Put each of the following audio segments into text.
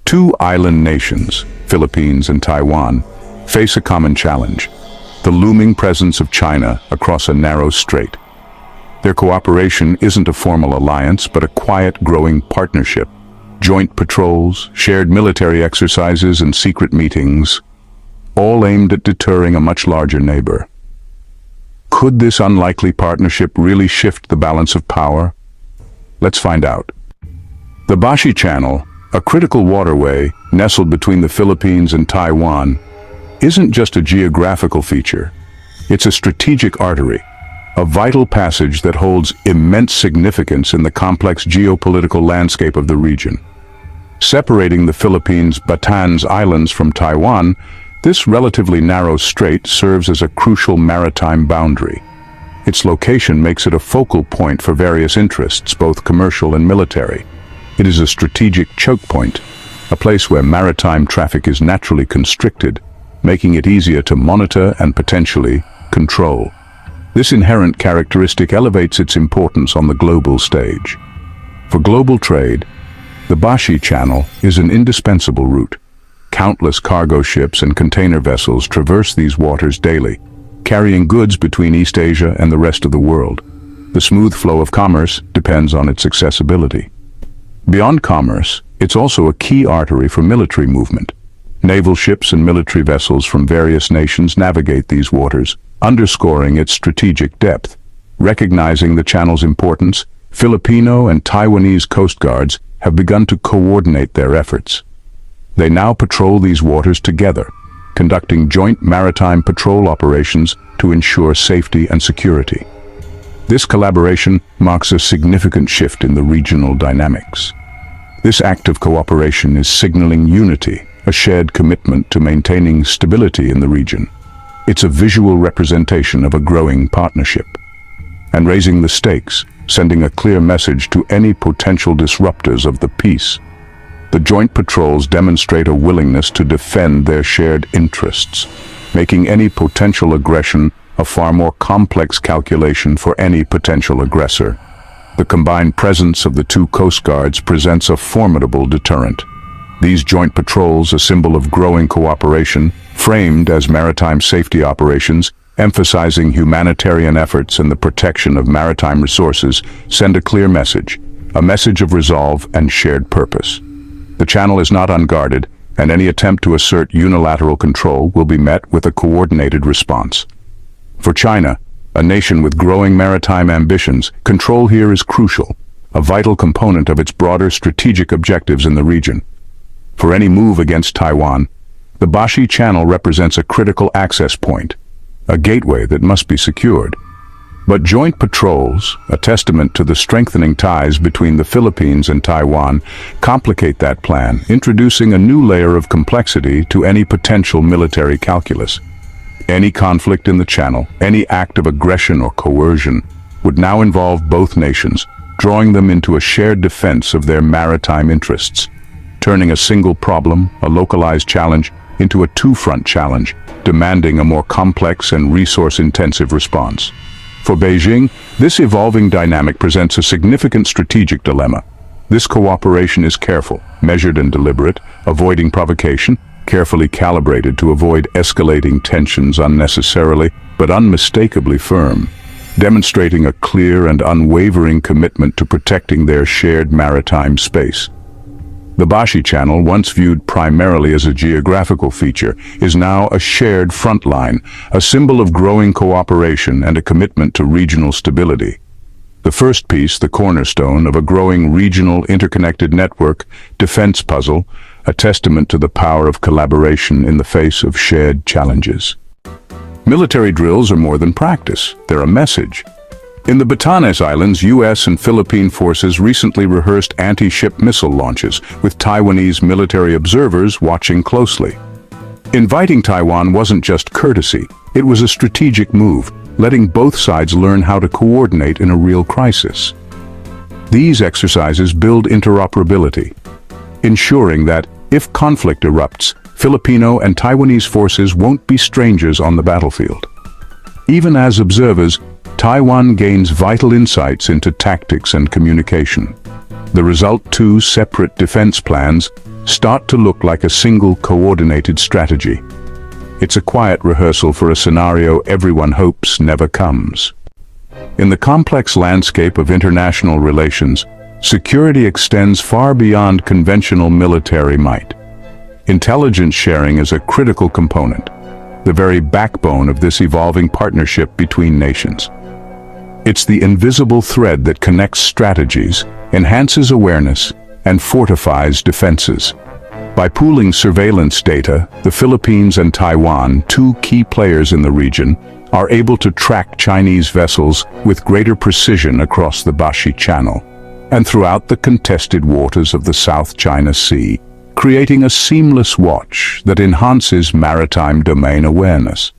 Two island nations, Philippines and Taiwan, face a common challenge: the looming presence of China across a narrow strait. Their cooperation isn't a formal alliance, but a quiet, growing partnership. Joint patrols, shared military exercises, and secret meetings, all aimed at deterring a much larger neighbor. Could this unlikely partnership really shift the balance of power? Let's find out. The Bashi Channel, a critical waterway nestled between the Philippines and Taiwan, isn't just a geographical feature. It's a strategic artery, a vital passage that holds immense significance in the complex geopolitical landscape of the region. Separating the Philippines' Batan's Islands from Taiwan, this relatively narrow strait serves as a crucial maritime boundary. Its location makes it a focal point for various interests, both commercial and military. It is a strategic choke point, a place where maritime traffic is naturally constricted, making it easier to monitor and potentially control. This inherent characteristic elevates its importance on the global stage. For global trade, the Bashi Channel is an indispensable route. Countless cargo ships and container vessels traverse these waters daily, carrying goods between East Asia and the rest of the world. The smooth flow of commerce depends on its accessibility. Beyond commerce, it's also a key artery for military movement. Naval ships and military vessels from various nations navigate these waters, underscoring its strategic depth. Recognizing the channel's importance, Filipino and Taiwanese coast guards have begun to coordinate their efforts. They now patrol these waters together, conducting joint maritime patrol operations to ensure safety and security. This collaboration marks a significant shift in the regional dynamics. This act of cooperation is signaling unity, a shared commitment to maintaining stability in the region. It's a visual representation of a growing partnership, and raising the stakes, sending a clear message to any potential disruptors of the peace. The joint patrols demonstrate a willingness to defend their shared interests, making any potential aggression a far more complex calculation for any potential aggressor. The combined presence of the two coast guards presents a formidable deterrent. These joint patrols, a symbol of growing cooperation, framed as maritime safety operations, emphasizing humanitarian efforts and the protection of maritime resources, send a clear message, a message of resolve and shared purpose. The channel is not unguarded, and any attempt to assert unilateral control will be met with a coordinated response. For China, a nation with growing maritime ambitions, control here is crucial, a vital component of its broader strategic objectives in the region. For any move against Taiwan, the Bashi Channel represents a critical access point, a gateway that must be secured. But joint patrols, a testament to the strengthening ties between the Philippines and Taiwan, complicate that plan, introducing a new layer of complexity to any potential military calculus. Any conflict in the channel, any act of aggression or coercion, would now involve both nations, drawing them into a shared defense of their maritime interests, turning a single problem, a localized challenge, into a two-front challenge, demanding a more complex and resource-intensive response. For Beijing, this evolving dynamic presents a significant strategic dilemma. This cooperation is careful, measured and deliberate, avoiding provocation, carefully calibrated to avoid escalating tensions unnecessarily, but unmistakably firm, demonstrating a clear and unwavering commitment to protecting their shared maritime space. The Bashi Channel, once viewed primarily as a geographical feature, is now a shared front line, a symbol of growing cooperation and a commitment to regional stability. The first piece, the cornerstone of a growing regional interconnected network defense puzzle, a testament to the power of collaboration in the face of shared challenges. Military drills are more than practice, they're a message. In the Batanes Islands, U.S. and Philippine forces recently rehearsed anti-ship missile launches, with Taiwanese military observers watching closely. Inviting Taiwan wasn't just courtesy, it was a strategic move, letting both sides learn how to coordinate in a real crisis. These exercises build interoperability, ensuring that, if conflict erupts, Filipino and Taiwanese forces won't be strangers on the battlefield. Even as observers, Taiwan gains vital insights into tactics and communication. The result: two separate defense plans, start to look like a single coordinated strategy. It's a quiet rehearsal for a scenario everyone hopes never comes. In the complex landscape of international relations, security extends far beyond conventional military might. Intelligence sharing is a critical component, the very backbone of this evolving partnership between nations. It's the invisible thread that connects strategies, enhances awareness, and fortifies defenses. By pooling surveillance data, the Philippines and Taiwan, two key players in the region, are able to track Chinese vessels with greater precision across the Bashi Channel and throughout the contested waters of the South China Sea, creating a seamless watch that enhances maritime domain awareness.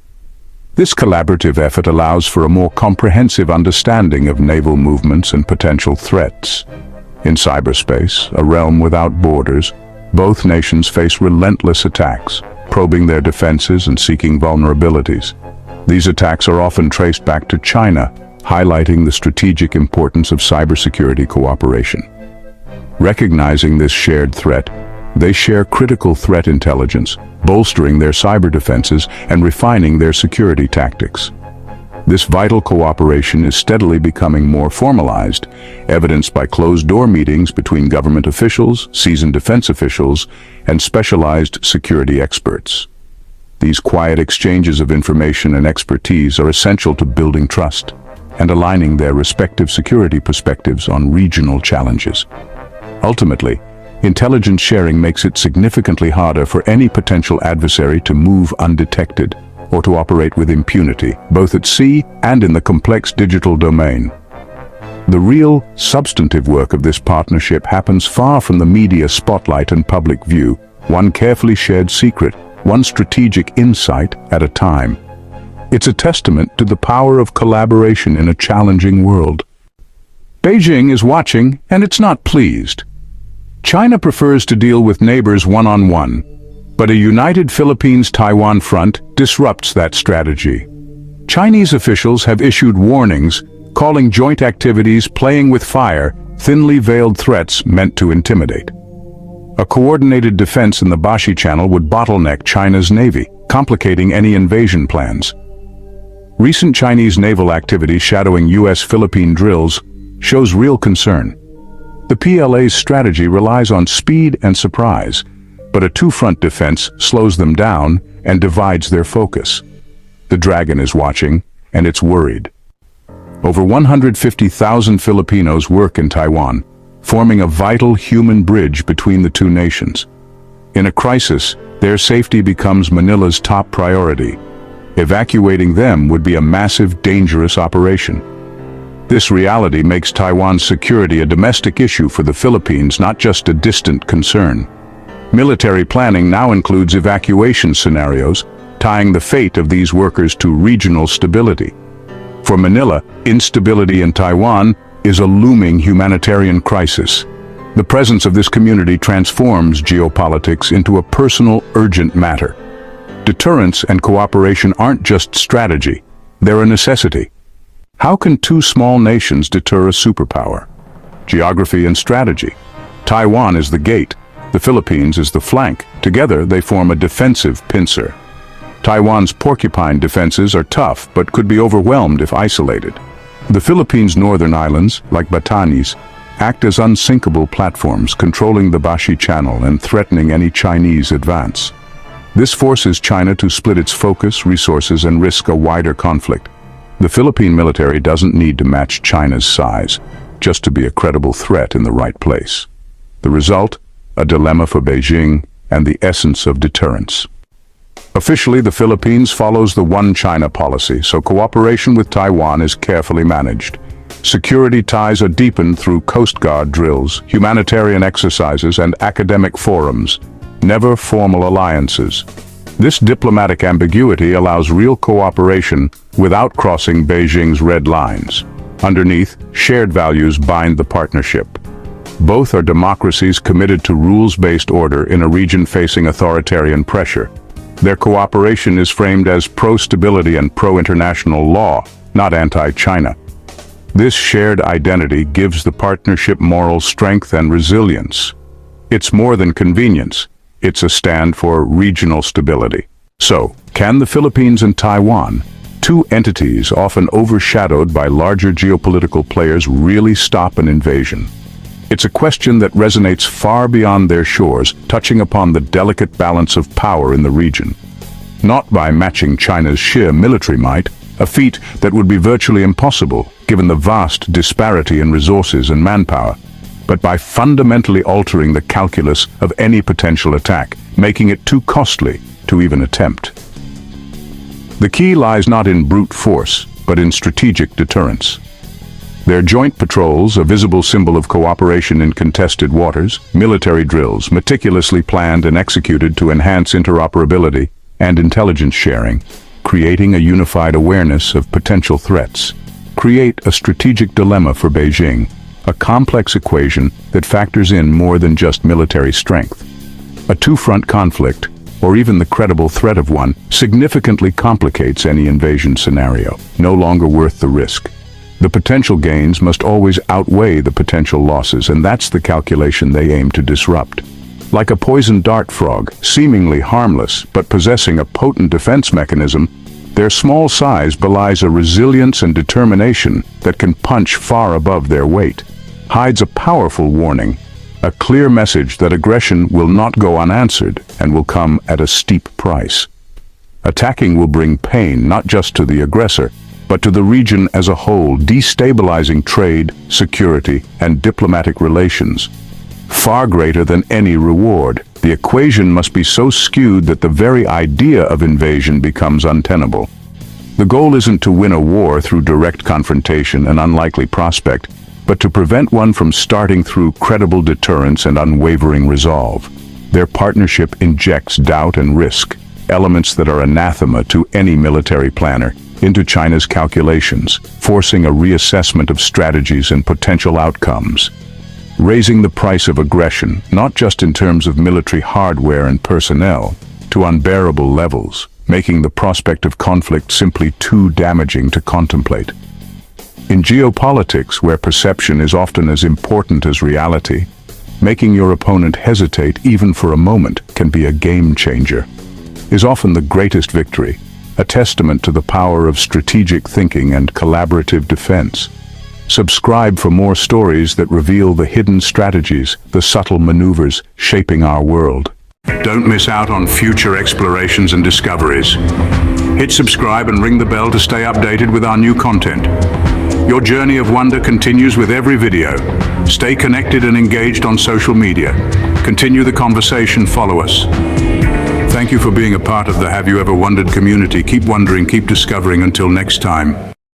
This collaborative effort allows for a more comprehensive understanding of naval movements and potential threats. In cyberspace, a realm without borders, both nations face relentless attacks, probing their defenses and seeking vulnerabilities. These attacks are often traced back to China, highlighting the strategic importance of cybersecurity cooperation. Recognizing this shared threat, they share critical threat intelligence, bolstering their cyber defenses and refining their security tactics. This vital cooperation is steadily becoming more formalized, evidenced by closed-door meetings between government officials, seasoned defense officials, and specialized security experts. These quiet exchanges of information and expertise are essential to building trust and aligning their respective security perspectives on regional challenges. Ultimately, intelligence sharing makes it significantly harder for any potential adversary to move undetected or to operate with impunity, both at sea and in the complex digital domain. The real, substantive work of this partnership happens far from the media spotlight and public view, one carefully shared secret, one strategic insight at a time. It's a testament to the power of collaboration in a challenging world. Beijing is watching, and it's not pleased. China prefers to deal with neighbors one-on-one, but a united Philippines-Taiwan front disrupts that strategy. Chinese officials have issued warnings, calling joint activities playing with fire, thinly veiled threats meant to intimidate. A coordinated defense in the Bashi Channel would bottleneck China's navy, complicating any invasion plans. Recent Chinese naval activity shadowing U.S. Philippine drills shows real concern. The PLA's strategy relies on speed and surprise, but a two-front defense slows them down and divides their focus. The dragon is watching, and it's worried. Over 150,000 Filipinos work in Taiwan, forming a vital human bridge between the two nations. In a crisis, their safety becomes Manila's top priority. Evacuating them would be a massive, dangerous operation. This reality makes Taiwan's security a domestic issue for the Philippines, not just a distant concern. Military planning now includes evacuation scenarios, tying the fate of these workers to regional stability. For Manila, instability in Taiwan is a looming humanitarian crisis. The presence of this community transforms geopolitics into a personal, urgent matter. Deterrence and cooperation aren't just strategy, they're a necessity. How can two small nations deter a superpower? Geography and strategy. Taiwan is the gate, the Philippines is the flank. Together they form a defensive pincer. Taiwan's porcupine defenses are tough but could be overwhelmed if isolated. The Philippines' northern islands, like Batanes, act as unsinkable platforms, controlling the Bashi Channel and threatening any Chinese advance. This forces China to split its focus, resources, and risk a wider conflict. The Philippine military doesn't need to match China's size, just to be a credible threat in the right place. The result? A dilemma for Beijing and the essence of deterrence. Officially, the Philippines follows the One China policy, so cooperation with Taiwan is carefully managed. Security ties are deepened through Coast Guard drills, humanitarian exercises, and academic forums, never formal alliances. This diplomatic ambiguity allows real cooperation without crossing Beijing's red lines. Underneath, shared values bind the partnership. Both are democracies committed to rules-based order in a region facing authoritarian pressure. Their cooperation is framed as pro-stability and pro-international law, not anti-China. This shared identity gives the partnership moral strength and resilience. It's more than convenience. It's a stand for regional stability. So, can the Philippines and Taiwan, two entities often overshadowed by larger geopolitical players, really stop an invasion? It's a question that resonates far beyond their shores, touching upon the delicate balance of power in the region. Not by matching China's sheer military might, a feat that would be virtually impossible given the vast disparity in resources and manpower, but by fundamentally altering the calculus of any potential attack, making it too costly to even attempt. The key lies not in brute force, but in strategic deterrence. Their joint patrols, a visible symbol of cooperation in contested waters, military drills meticulously planned and executed to enhance interoperability and intelligence sharing, creating a unified awareness of potential threats, create a strategic dilemma for Beijing, a complex equation that factors in more than just military strength. A two-front conflict, or even the credible threat of one, significantly complicates any invasion scenario, no longer worth the risk. The potential gains must always outweigh the potential losses, and that's the calculation they aim to disrupt. Like a poisoned dart frog, seemingly harmless but possessing a potent defense mechanism, their small size belies a resilience and determination that can punch far above their weight, hides a powerful warning, a clear message that aggression will not go unanswered and will come at a steep price. Attacking will bring pain not just to the aggressor, but to the region as a whole, destabilizing trade, security, and diplomatic relations. Far greater than any reward, the equation must be so skewed that the very idea of invasion becomes untenable. The goal isn't to win a war through direct confrontation, an unlikely prospect, but to prevent one from starting through credible deterrence and unwavering resolve. Their partnership injects doubt and risk, elements that are anathema to any military planner, into China's calculations, forcing a reassessment of strategies and potential outcomes. Raising the price of aggression, not just in terms of military hardware and personnel, to unbearable levels, making the prospect of conflict simply too damaging to contemplate. In geopolitics, where perception is often as important as reality, making your opponent hesitate even for a moment can be a game changer. Is often the greatest victory, a testament to the power of strategic thinking and collaborative defense. Subscribe for more stories that reveal the hidden strategies, the subtle maneuvers shaping our world. Don't miss out on future explorations and discoveries. Hit subscribe and ring the bell to stay updated with our new content. Your journey of wonder continues with every video. Stay connected and engaged on social media. Continue the conversation, follow us. Thank you for being a part of the Have You Ever Wondered community. Keep wondering, keep discovering. Until next time.